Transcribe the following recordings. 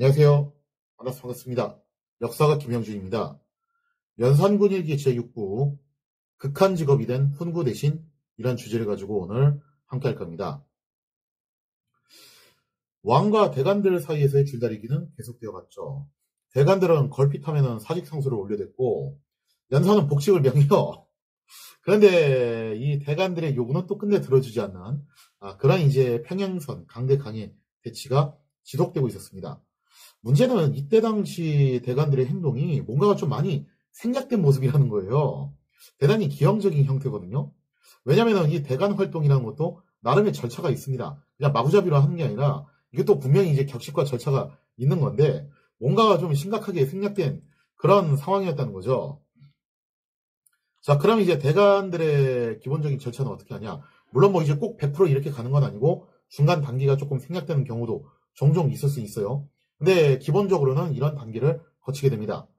안녕하세요. 만나서 반갑습니다. 역사가 김영준입니다. 연산군일기 제6부 극한 직업이 된 훈구 대신 이란 주제를 가지고 오늘 함께 할 겁니다. 왕과 대간들 사이에서의 줄다리기는 계속되어 갔죠. 대간들은 걸핏하면 사직상소를 올려댔고 연산은 복직을 명해요. 그런데 이 대간들의 요구는 또 끝내 들어주지 않는 그런 이제 평행선 강대 강의 대치가 지속되고 있었습니다. 문제는 이때 당시 대간들의 행동이 뭔가가 좀 많이 생략된 모습이라는 거예요. 대단히 기형적인 형태거든요. 왜냐하면 이 대간 활동이라는 것도 나름의 절차가 있습니다. 그냥 마구잡이로 하는 게 아니라 이것도 분명히 이제 격식과 절차가 있는 건데 뭔가가 좀 심각하게 생략된 그런 상황이었다는 거죠. 자, 그럼 이제 대간들의 기본적인 절차는 어떻게 하냐? 물론 뭐 이제 꼭 100% 이렇게 가는 건 아니고 중간 단계가 조금 생략되는 경우도 종종 있을 수 있어요. 근데 기본적으로는 이런 단계를 거치게 됩니다.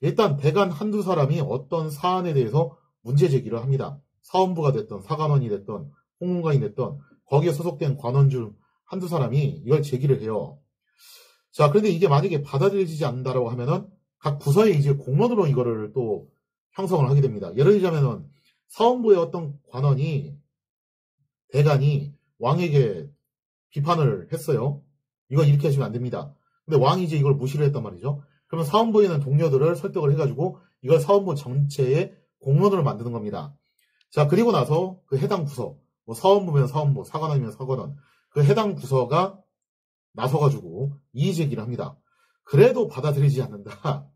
일단 대간 한두 사람이 어떤 사안에 대해서 문제 제기를 합니다. 사원부가 됐던 사관원이 됐던 홍문관이 됐던 거기에 소속된 관원 중 한두 사람이 이걸 제기를 해요. 자, 그런데 이게 만약에 받아들여지지 않는다라고 하면은 각 부서에 이제 공론으로 이거를 또 형성을 하게 됩니다. 예를 들자면은 사원부의 어떤 관원이 대간이 왕에게 비판을 했어요. 이건 이렇게 하시면 안 됩니다. 근데 왕이 이제 이걸 무시를 했단 말이죠. 그러면 사원부에 있는 동료들을 설득을 해가지고 이걸 사원부 전체의 공론으로 만드는 겁니다. 자, 그리고 나서 그 해당 부서, 뭐 사원부면 사원부, 사관원이면 사관원, 그 해당 부서가 나서가지고 이의제기를 합니다. 그래도 받아들이지 않는다.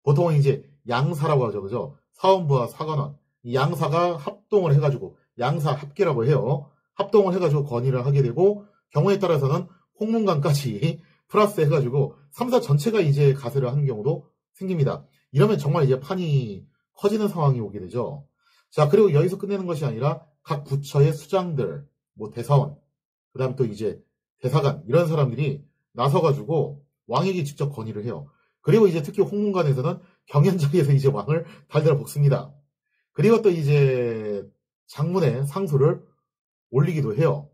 보통은 이제 양사라고 하죠. 그죠? 사원부와 사관원, 이 양사가 합동을 해가지고, 양사 합계라고 해요. 합동을 해가지고 건의를 하게 되고, 경우에 따라서는 홍문관까지 플러스 해가지고 3사 전체가 이제 가세를 하는 경우도 생깁니다. 이러면 정말 이제 판이 커지는 상황이 오게 되죠. 자, 그리고 여기서 끝내는 것이 아니라 각 부처의 수장들, 뭐 대사원, 그 다음 또 이제 대사관, 이런 사람들이 나서가지고 왕에게 직접 건의를 해요. 그리고 이제 특히 홍문관에서는 경연자리에서 이제 왕을 달달아 볶습니다. 그리고 또 이제 장문의 상소를 올리기도 해요.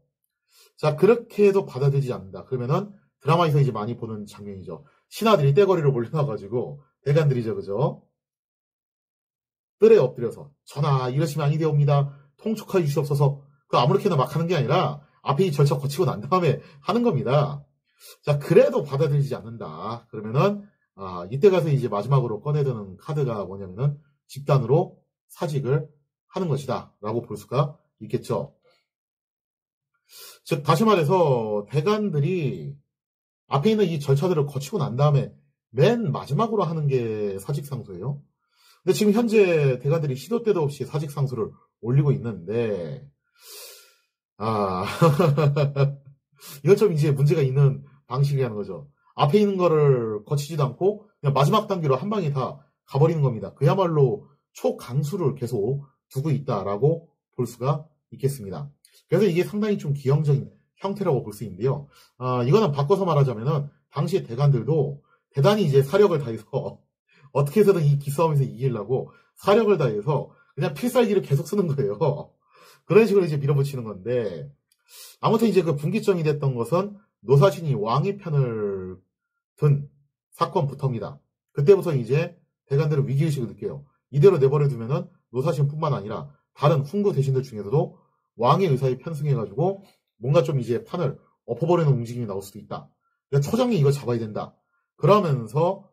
자, 그렇게 해도 받아들이지 않는다. 그러면은 드라마에서 이제 많이 보는 장면이죠. 신하들이 떼거리를 올려놔가지고 대간들이죠, 그죠? 뜰에 엎드려서 전하 이러시면 아니 되옵니다. 통촉하여 주시옵소서. 그 아무렇게나 막 하는 게 아니라 앞에 이 절차 거치고 난 다음에 하는 겁니다. 자, 그래도 받아들이지 않는다. 그러면은 이때 가서 이제 마지막으로 꺼내드는 카드가 뭐냐면은 집단으로 사직을 하는 것이다 라고 볼 수가 있겠죠. 즉 다시 말해서 대간들이 앞에 있는 이 절차들을 거치고 난 다음에 맨 마지막으로 하는 게 사직상소예요. 근데 지금 현재 대간들이 시도 때도 없이 사직상소를 올리고 있는데 이건 좀 이제 문제가 있는 방식이라는 거죠. 앞에 있는 거를 거치지도 않고 그냥 마지막 단계로 한 방에 다 가버리는 겁니다. 그야말로 초강수를 계속 두고 있다라고 볼 수가 있겠습니다. 그래서 이게 상당히 좀 기형적인 형태라고 볼 수 있는데요. 이거는 바꿔서 말하자면은 당시 대간들도 대단히 이제 사력을 다해서 어떻게 해서든 이 기싸움에서 이기려고 사력을 다해서 그냥 필살기를 계속 쓰는 거예요. 그런 식으로 이제 밀어붙이는 건데 아무튼 이제 그 분기점이 됐던 것은 노사신이 왕의 편을 든 사건부터입니다. 그때부터 이제 대간들은 위기의식을 느껴요. 이대로 내버려 두면은 노사신뿐만 아니라 다른 훈구 대신들 중에서도 왕의 의사에 편승해가지고 뭔가 좀 이제 판을 엎어버리는 움직임이 나올 수도 있다. 그러니까 초장에 이거 잡아야 된다. 그러면서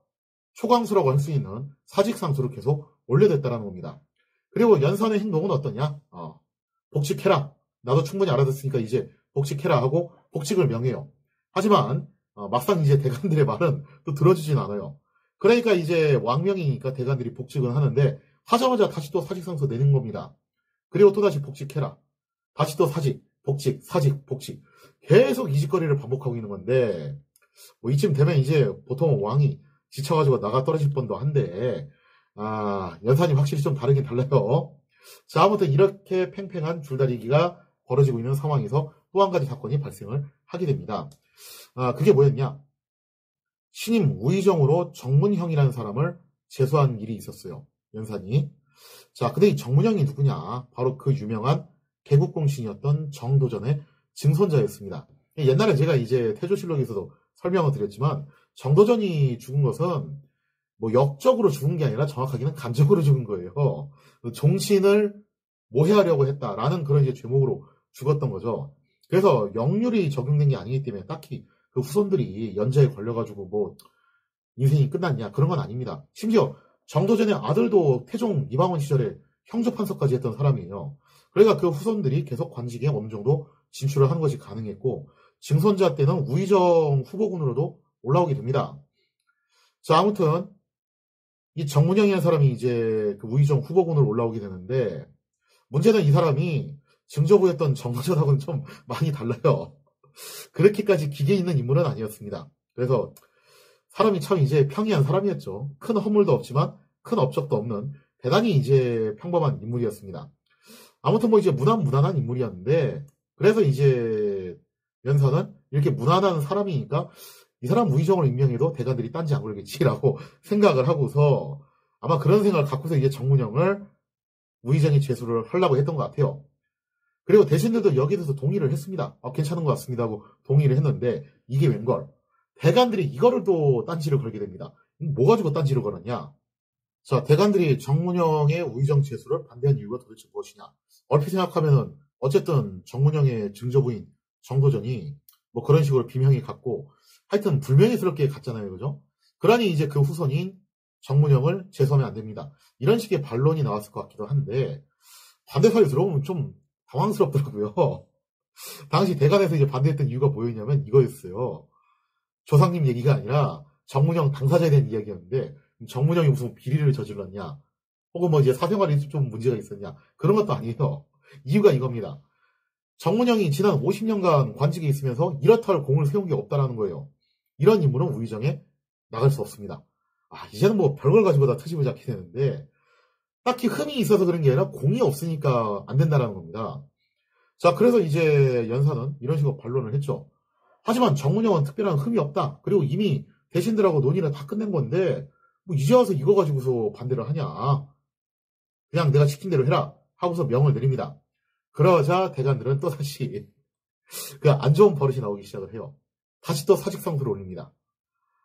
초강수라고 할 수 있는 사직상수를 계속 올려댔다라는 겁니다. 그리고 연산의 행동은 어떠냐? 복직해라. 나도 충분히 알아듣으니까 이제 복직해라 하고 복직을 명해요. 하지만 막상 이제 대간들의 말은 또 들어주진 않아요. 그러니까 이제 왕명이니까 대간들이 복직을 하는데 하자마자 다시 또 사직상수 내는 겁니다. 그리고 또다시 복직해라. 다시 또 사직, 복직, 사직, 복직. 계속 이 짓거리를 반복하고 있는 건데 뭐 이쯤 되면 이제 보통 왕이 지쳐가지고 나가 떨어질 뻔도 한데 연산이 확실히 좀 다르긴 달라요. 자, 아무튼 이렇게 팽팽한 줄다리기가 벌어지고 있는 상황에서 또 한 가지 사건이 발생을 하게 됩니다. 그게 뭐였냐? 신임 우의정으로 정문형이라는 사람을 제소한 일이 있었어요. 연산이. 자, 근데 이 정문형이 누구냐? 바로 그 유명한 개국공신이었던 정도전의 증손자였습니다. 옛날에 제가 이제 태조실록에서도 설명을 드렸지만 정도전이 죽은 것은 뭐 역적으로 죽은 게 아니라 정확하게는 간접으로 죽은 거예요. 종신을 모해하려고 했다라는 그런 이제 죄목으로 죽었던 거죠. 그래서 역률이 적용된 게 아니기 때문에 딱히 그 후손들이 연좌에 걸려가지고 뭐 인생이 끝났냐 그런 건 아닙니다. 심지어 정도전의 아들도 태종 이방원 시절에 형조판서까지 했던 사람이에요. 그러니까 그 후손들이 계속 관직에 어느 정도 진출을 하는 것이 가능했고 증손자 때는 우의정 후보군으로도 올라오게 됩니다. 자, 아무튼 이 정문영이라는 사람이 이제 그 우의정 후보군으로 올라오게 되는데 문제는 이 사람이 증조부였던 정도전하고는 좀 많이 달라요. 그렇게까지 기계 있는 인물은 아니었습니다. 그래서 사람이 참 이제 평이한 사람이었죠. 큰 허물도 없지만 큰 업적도 없는 대단히 이제 평범한 인물이었습니다. 아무튼 뭐 이제 무난한 인물이었는데 그래서 이제 연산은 이렇게 무난한 사람이니까 이 사람 우의정을 임명해도 대관들이 딴지 안 걸겠지라고 생각을 하고서 아마 그런 생각을 갖고서 이제 정문영을 우의정에 제수를 하려고 했던 것 같아요. 그리고 대신들도 여기에 대해서 동의를 했습니다. 괜찮은 것 같습니다 하고 동의를 했는데 이게 웬걸 대관들이 이거를 또 딴지를 걸게 됩니다. 뭐 가지고 딴지를 걸었냐? 자, 대관들이 정문영의 우의정 제수를 반대한 이유가 도대체 무엇이냐? 얼핏 생각하면은 어쨌든 정문영의 증조부인 정도전이 뭐 그런 식으로 비명이 갔고 하여튼 불명예스럽게 갔잖아요. 그죠? 그러니 이제 그 후손인 정문영을 제수하면 안 됩니다. 이런 식의 반론이 나왔을 것 같기도 한데 반대사를 들어보면 좀 당황스럽더라고요. 당시 대관에서 이제 반대했던 이유가 뭐였냐면 이거였어요. 조상님 얘기가 아니라 정문영 당사자에 대한 이야기였는데 정문영이 무슨 비리를 저질렀냐 혹은 뭐 이제 사생활에 좀 문제가 있었냐 그런 것도 아니에요. 이유가 이겁니다. 정문영이 지난 50년간 관직에 있으면서 이렇다 할 공을 세운 게 없다라는 거예요. 이런 인물은 우의정에 나갈 수 없습니다. 이제는 뭐 별걸 가지고 다 트집을 잡게 되는데 딱히 흠이 있어서 그런 게 아니라 공이 없으니까 안 된다라는 겁니다. 자, 그래서 이제 연사는 이런 식으로 반론을 했죠. 하지만 정문영은 특별한 흠이 없다. 그리고 이미 대신들하고 논의를 다 끝낸 건데 뭐 이제 와서 이거 가지고서 반대를 하냐. 그냥 내가 시킨 대로 해라 하고서 명을 내립니다. 그러자 대관들은 또다시 그 안 좋은 버릇이 나오기 시작을 해요. 다시 또 사직상소를 올립니다.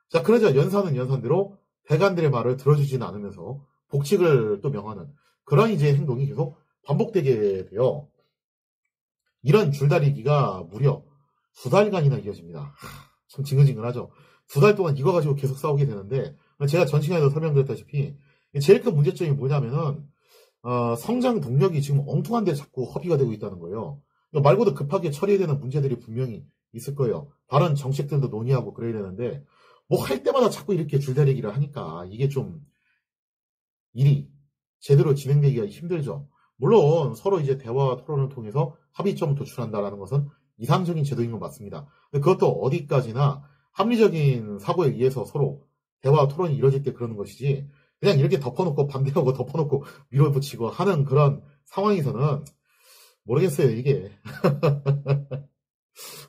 자, 그러자 연사는 연산대로 대관들의 말을 들어주지는 않으면서 복직을 또 명하는 그런 이제 행동이 계속 반복되게 돼요. 이런 줄다리기가 무려 2달간이나 이어집니다. 참 징글징글하죠. 2달 동안 이거 가지고 계속 싸우게 되는데 제가 전 시간에도 설명드렸다시피 제일 큰 문제점이 뭐냐면은 성장 동력이 지금 엉뚱한 데 자꾸 허비가 되고 있다는 거예요. 말고도 급하게 처리해야 되는 문제들이 분명히 있을 거예요. 다른 정책들도 논의하고 그래야 되는데 뭐 할 때마다 자꾸 이렇게 줄다리기를 하니까 이게 좀 일이 제대로 진행되기가 힘들죠. 물론 서로 이제 대화와 토론을 통해서 합의점을 도출한다는 것은 이상적인 제도인 건 맞습니다. 그것도 어디까지나 합리적인 사고에 의해서 서로 대화와 토론이 이루어질 때 그러는 것이지 그냥 이렇게 덮어놓고 반대하고 덮어놓고 밀어붙이고 하는 그런 상황에서는 모르겠어요. 이게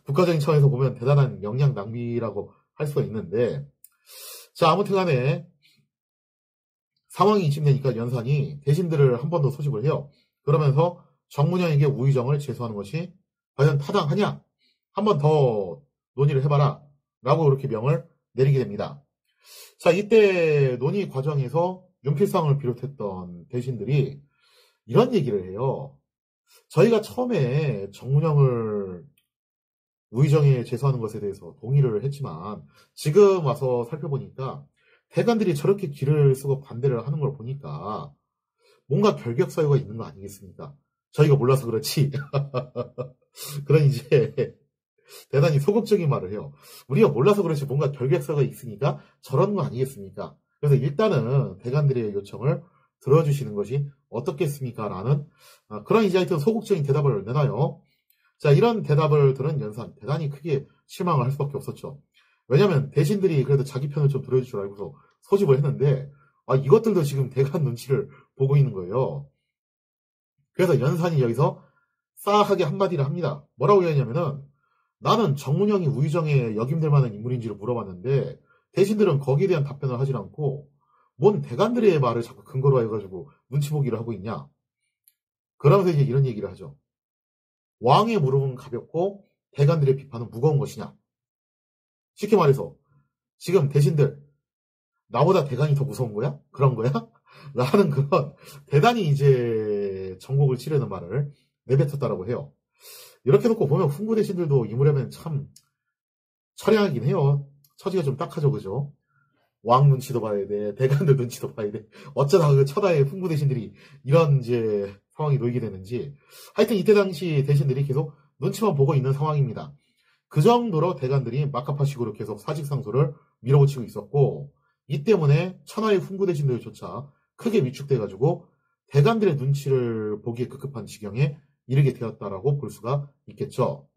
국가적인 차원에서 보면 대단한 역량 낭비라고 할 수가 있는데 자, 아무튼 간에 상황이 이쯤되니까 연산이 대신들을 한 번 더 소집을 해요. 그러면서 정문영에게 우의정을 제수하는 것이 과연 타당하냐? 한 번 더 논의를 해봐라. 라고 이렇게 명을 내리게 됩니다. 자, 이때 논의 과정에서 윤필상을 비롯했던 대신들이 이런 얘기를 해요. 저희가 처음에 정문영을 우의정에 제수하는 것에 대해서 동의를 했지만 지금 와서 살펴보니까 대관들이 저렇게 길을 쓰고 반대를 하는 걸 보니까 뭔가 결격 사유가 있는 거 아니겠습니까? 저희가 몰라서 그렇지. 그런 이제 대단히 소극적인 말을 해요. 우리가 몰라서 그렇지 뭔가 결격 사유가 있으니까 저런 거 아니겠습니까? 그래서 일단은 대관들의 요청을 들어주시는 것이 어떻겠습니까? 라는 그런 이제 하여튼 소극적인 대답을 내놔요. 자, 이런 대답을 들은 연산 대단히 크게 실망을 할 수밖에 없었죠. 왜냐면 대신들이 그래도 자기 편을 좀 들어줄 줄 알고서 소집을 했는데 이것들도 지금 대관 눈치를 보고 있는 거예요. 그래서 연산이 여기서 싸하게 한마디를 합니다. 뭐라고 얘기하냐면은 나는 정문영이 우의정에 역임될 만한 인물인지를 물어봤는데 대신들은 거기에 대한 답변을 하질 않고 뭔 대관들의 말을 자꾸 근거로 해가지고 눈치 보기를 하고 있냐. 그러면서 이제 이런 얘기를 하죠. 왕의 무릎은 가볍고 대관들의 비판은 무거운 것이냐. 쉽게 말해서 지금 대신들 나보다 대간이 더 무서운 거야? 그런 거야? 라는 그런 대단히 이제 전곡을 치르는 말을 내뱉었다라고 해요. 이렇게 놓고 보면 훈구 대신들도 이 무렵에는 참 처량하긴 해요. 처지가 좀 딱하죠, 그죠? 왕 눈치도 봐야 돼, 대간들 눈치도 봐야 돼. 어쩌다 그 처다의 훈구 대신들이 이런 이제 상황이 놓이게 되는지. 하여튼 이때 당시 대신들이 계속 눈치만 보고 있는 상황입니다. 그 정도로 대간들이 마카파식으로 계속 사직상소를 밀어붙이고 있었고, 이 때문에 천하의 훈구 대신들조차 크게 위축돼가지고 대간들의 눈치를 보기에 급급한 지경에 이르게 되었다라고 볼 수가 있겠죠.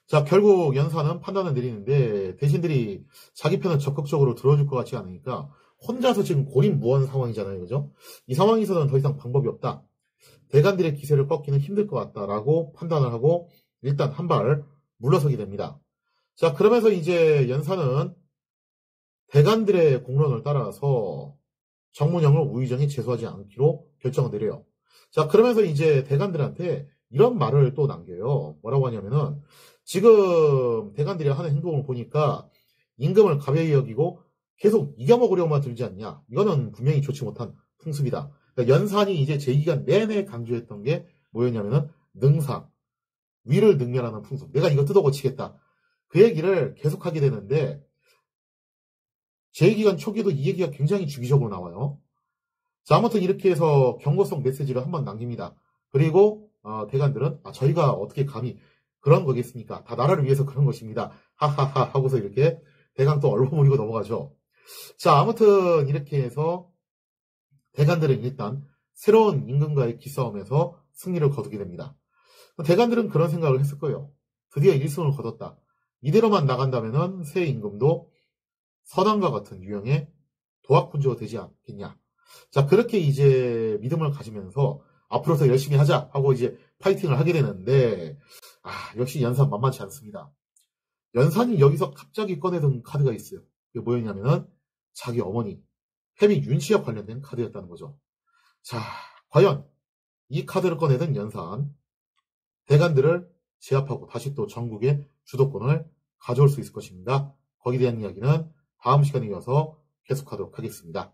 자, 결국 연사는 판단을 내리는데 대신들이 자기 편을 적극적으로 들어줄 것 같지 않으니까 혼자서 지금 고립무원 상황이잖아요. 그죠? 이 상황에서는 더 이상 방법이 없다. 대간들의 기세를 꺾기는 힘들 것 같다라고 판단을 하고 일단 한 발 물러서게 됩니다. 자, 그러면서 이제 연사는 대간들의 공론을 따라서 정문영을 우의정이 제소하지 않기로 결정을 내려요. 자, 그러면서 이제 대간들한테 이런 말을 또 남겨요. 뭐라고 하냐면은 지금 대간들이 하는 행동을 보니까 임금을 가벼이 여기고 계속 이겨먹으려고만 들지 않냐. 이거는 분명히 좋지 못한 풍습이다. 그러니까 연산이 이제 제2기간 내내 강조했던 게 뭐였냐면은 능사, 위를 능멸하는 풍습. 내가 이거 뜯어고치겠다. 그 얘기를 계속하게 되는데 제2기간 초기에도 이 얘기가 굉장히 주기적으로 나와요. 자, 아무튼 이렇게 해서 경고성 메시지를 한번 남깁니다. 그리고 대간들은 저희가 어떻게 감히 그런 거겠습니까? 다 나라를 위해서 그런 것입니다. 하하하 하고서 이렇게 대강 또 얼버무리고 넘어가죠. 자, 아무튼 이렇게 해서 대간들은 일단 새로운 임금과의 기싸움에서 승리를 거두게 됩니다. 대간들은 그런 생각을 했을 거예요. 드디어 1승을 거뒀다. 이대로만 나간다면 새 임금도 선왕과 같은 유형의 도학군주가 되지 않겠냐. 자, 그렇게 이제 믿음을 가지면서 앞으로 더 열심히 하자 하고 이제 파이팅을 하게 되는데, 역시 연산 만만치 않습니다. 연산이 여기서 갑자기 꺼내던 카드가 있어요. 그게 뭐였냐면은 자기 어머니 해미 윤씨와 관련된 카드였다는 거죠. 자, 과연 이 카드를 꺼내던 연산 대간들을 제압하고 다시 또 전국의 주도권을 가져올 수 있을 것입니다. 거기에 대한 이야기는 다음 시간에 이어서 계속하도록 하겠습니다.